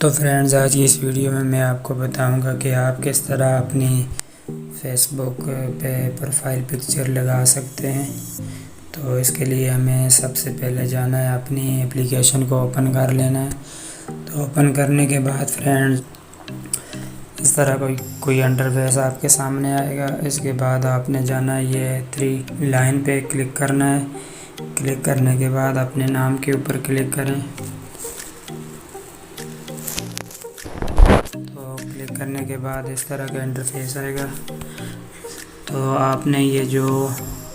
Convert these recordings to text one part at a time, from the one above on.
तो फ्रेंड्स, आज की इस वीडियो में मैं आपको बताऊंगा कि आप किस तरह अपनी फेसबुक पे प्रोफाइल पिक्चर लगा सकते हैं। तो इसके लिए हमें सबसे पहले जाना है, अपनी एप्लीकेशन को ओपन कर लेना है। तो ओपन करने के बाद फ्रेंड्स, इस तरह कोई इंटरफेस आपके सामने आएगा। इसके बाद आपने जाना है, ये 3 लाइन पे क्लिक करना है। क्लिक करने के बाद अपने नाम के ऊपर क्लिक करें। तो क्लिक करने के बाद इस तरह का इंटरफेस आएगा। तो आपने ये जो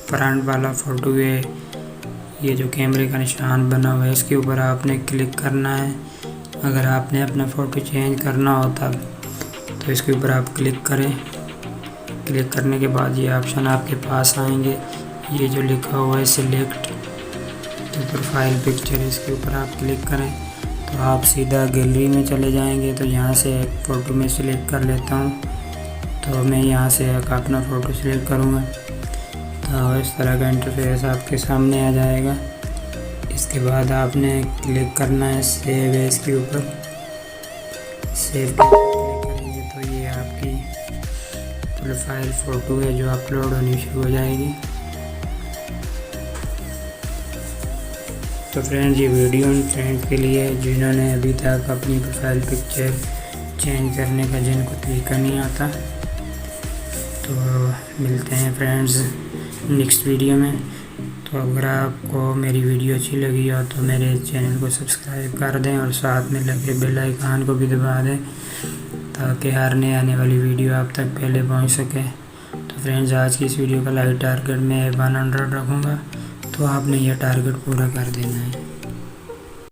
फ्रंट वाला फ़ोटो है, ये जो कैमरे का निशान बना हुआ है, इसके ऊपर आपने क्लिक करना है। अगर आपने अपना फ़ोटो चेंज करना हो तब तो इसके ऊपर आप क्लिक करें। क्लिक करने के बाद ये ऑप्शन आपके पास आएंगे। ये जो लिखा हुआ है सिलेक्ट तो प्रोफाइल पिक्चर, इसके ऊपर आप क्लिक करें तो आप सीधा गैलरी में चले जाएंगे। तो यहाँ से एक फ़ोटो में सिलेक्ट कर लेता हूँ। तो मैं यहाँ से एक अपना फ़ोटो सिलेक्ट करूँगा। तो इस तरह का इंटरफेस आपके सामने आ जाएगा। इसके बाद आपने क्लिक करना है सेव एज के ऊपर। सेव के ऊपर क्लिक करेंगे तो ये आपकी प्रोफाइल फ़ोटो है जो अपलोड होनी शुरू हो जाएगी। तो फ्रेंड्स, ये वीडियो उन फ्रेंड्स के लिए जिन्होंने अभी तक अपनी प्रोफाइल पिक्चर चेंज करने का जिनको तरीका नहीं आता। तो मिलते हैं फ्रेंड्स नेक्स्ट वीडियो में। तो अगर आपको मेरी वीडियो अच्छी लगी हो तो मेरे चैनल को सब्सक्राइब कर दें और साथ में लगे बेल आइकन को भी दबा दें ताकि हर नई आने वाली वीडियो आप तक पहले पहुंच सके। तो फ्रेंड्स, आज की इस वीडियो का लाइव टारगेट मैं 100 रखूँगा। तो आपने यह टारगेट पूरा कर देना है।